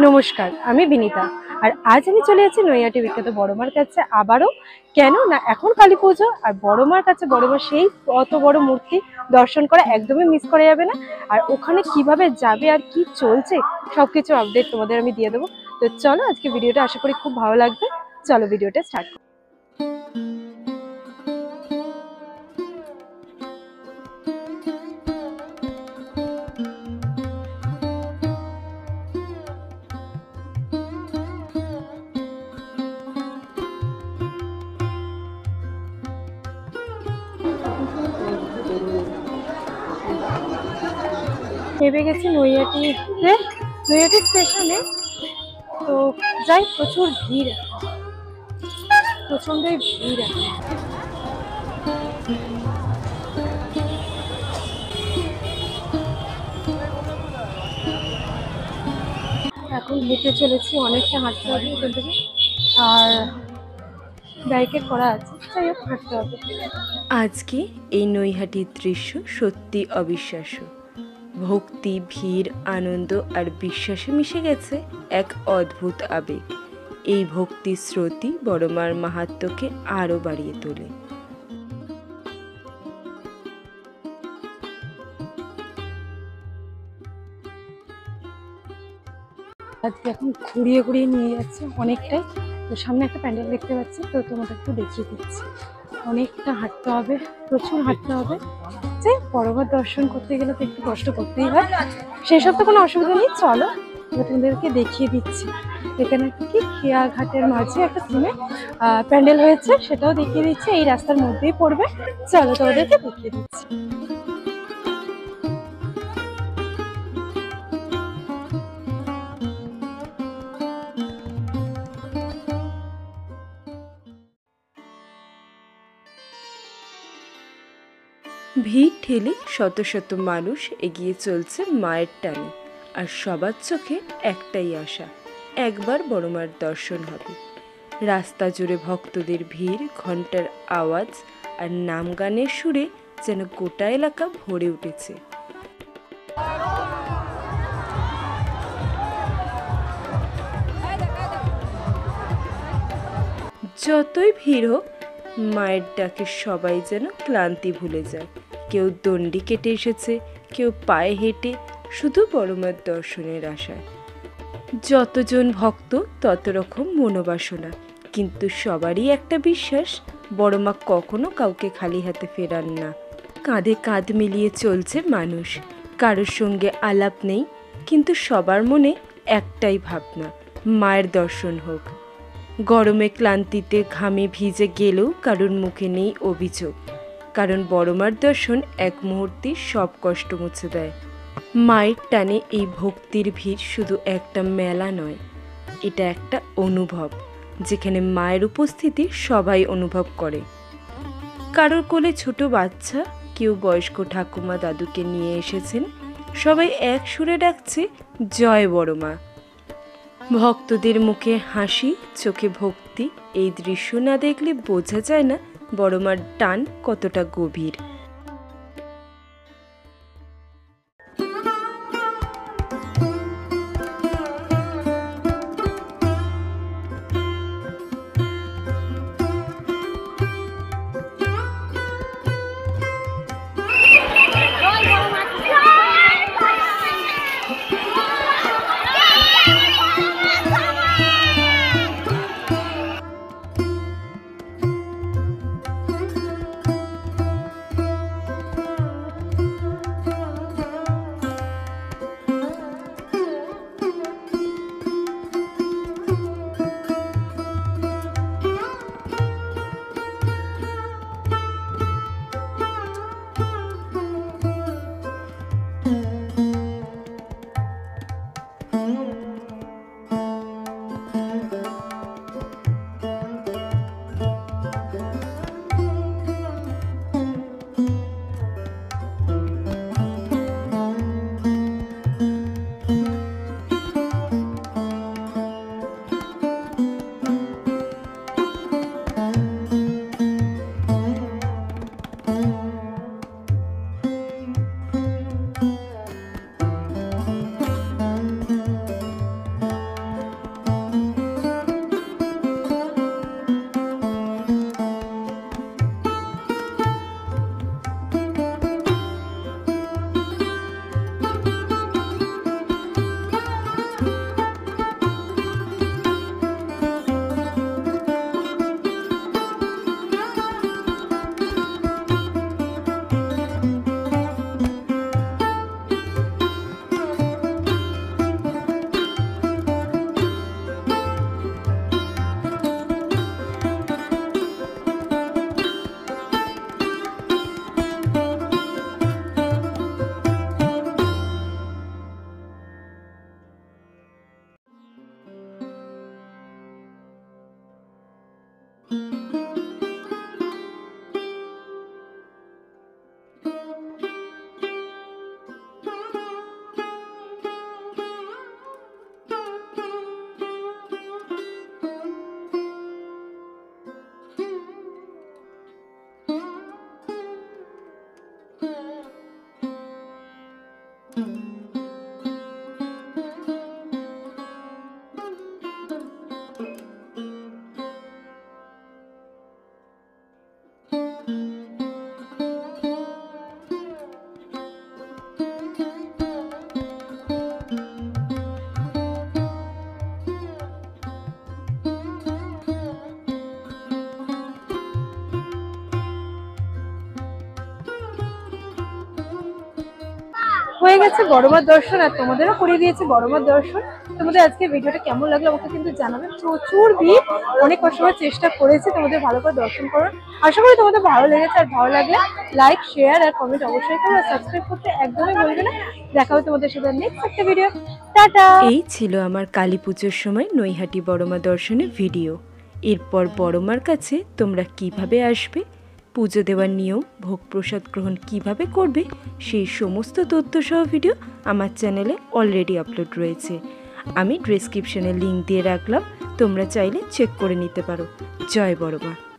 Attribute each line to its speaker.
Speaker 1: নমস্কার, আমি বিনীতা। আর আজ আমি চলে যাচ্ছি নৈহাটি বিখ্যাত বড়মার কাছে আবারও। কেন না, এখন কালী পুজো আর বড়মার কাছে বড়মার সেই অত বড় মূর্তি দর্শন করা একদমই মিস করা যাবে না। আর ওখানে কিভাবে যাবে আর কি চলছে সবকিছু আপডেট তোমাদের আমি দিয়ে দেবো। তো চলো, আজকে ভিডিওটা আশা করি খুব ভালো লাগবে। চলো ভিডিওটা স্টার্ট। নেমে গেছি নৈহাটি স্টেশনে। তো যাই, প্রচুর ভিড়, প্রচন্ডই ভিড়। এখন হেঁটে চলেছি, অনেকটা হাঁটতে হবে এখান থেকে, আর ব্যারিকেড করা আছে, যাই হোক হাঁটতে হবে।
Speaker 2: আজকে এই নৈহাটির দৃশ্য সত্যি অবিশ্বাস্য। ভক্তি, ভিড়, আনন্দ আর বিশ্বাসে মিশে গেছে এক অদ্ভুত আবেগ। এই ভক্তির স্রোতই বড়মার মাহাত্ম্যকে আরও বাড়িয়ে তোলে।
Speaker 1: আজকে এখন ঘুরিয়ে ঘুরিয়ে নিয়ে যাচ্ছে অনেকটাই। তো সামনে একটা প্যান্ডেল দেখতে পাচ্ছি, তো তোমাদের একটু দেখিয়ে দিচ্ছি। অনেকটা হাঁটতে হবে, প্রচুর হাঁটতে হবে। যে বড়মার দর্শন করতে গেলে তো একটু কষ্ট করতেই হয়, সেসব তো কোনো অসুবিধা নেই। চলো এবার তোমাদেরকে দেখিয়ে দিচ্ছি। এখানে কি খেয়াঘাটের মাঝে একটা থিমে প্যান্ডেল হয়েছে, সেটাও দেখিয়ে দিচ্ছি। এই রাস্তার মধ্যেই পড়বে, চলো তোমাদেরকে দেখিয়ে দিচ্ছি।
Speaker 2: ভিড় ঠেলে শত শত মানুষ এগিয়ে চলছে মায়ের টানে, আর সবার চোখে একটাই আশা, একবার বড়মার দর্শন হবে। রাস্তা জুড়ে ভক্তদের ভিড়, ঘন্টার আওয়াজ আর নাম গানের সুরে যেন গোটা এলাকা ভরে উঠেছে। যতই ভিড় হোক, মায়ের ডাকে সবাই যেন ক্লান্তি ভুলে যায়। কেউ দণ্ডি কেটে এসেছে, কেউ পায়ে হেঁটে, শুধু বড়মার দর্শনের আশায়। যতজন ভক্ত তত রকম মনোবাসনা, কিন্তু সবারই একটা বিশ্বাস, বড়মা কখনো কাউকে খালি হাতে ফেরান না। কাঁধে কাঁধ মিলিয়ে চলছে মানুষ, কারোর সঙ্গে আলাপ নেই, কিন্তু সবার মনে একটাই ভাবনা, মায়ের দর্শন হোক। গরমে ক্লান্তিতে ঘামে ভিজে গেলেও কারোর মুখে নেই অভিযোগ, কারণ বড়মার দর্শন এক মুহূর্তে সব কষ্ট মুছে দেয়। মায়ের টানে এই ভক্তির ভিড় শুধু একটা মেলা নয়, এটা একটা অনুভব, যেখানে মায়ের উপস্থিতি সবাই অনুভব করে। কারোর কোলে ছোট বাচ্চা, কেউ বয়স্ক ঠাকুমা দাদুকে নিয়ে এসেছেন, সবাই এক সুরে ডাকছে জয় বড়মা। ভক্তদের মুখে হাসি, চোখে ভক্তি। এই দৃশ্য না দেখলে বোঝা যায় না বড়মার টান কতটা গভীর।
Speaker 1: গেছে বড়মার দর্শন, আর তোমাদেরও করিয়ে দিয়েছে বড়মার দর্শন। তোমাদের আজকে ভিডিওটা কেমন লাগলো আমাকে কিন্তু জানাবে। প্রচুর ভিড়, অনেক কষ্টবার চেষ্টা করেছি তোমাদের ভালো করে দর্শন করার। আশা করি তোমাদের ভালো লেগেছে, আর ভালো লাগলে লাইক, শেয়ার আর কমেন্ট অবশ্যই করো, আর সাবস্ক্রাইব করতে একদমই ভুলবে না। দেখা হবে তোমাদের সাথে নেক্সট একটা ভিডিও। টাটা।
Speaker 2: এই ছিল আমার কালী পুজোর সময় নৈহাটি বড়মা দর্শনের ভিডিও। এরপর বড়মার কাছে তোমরা কিভাবে আসবে, পুজো দেওয়ার নিয়ম, ভোগ প্রসাদ গ্রহণ কিভাবে করবে, সেই সমস্ত তথ্য সহ ভিডিও আমার চ্যানেলে অলরেডি আপলোড রয়েছে। আমি ডেসক্রিপশনে লিংক দিয়ে রাখলাম, তোমরা চাইলে চেক করে নিতে পারো। জয় বড়মা।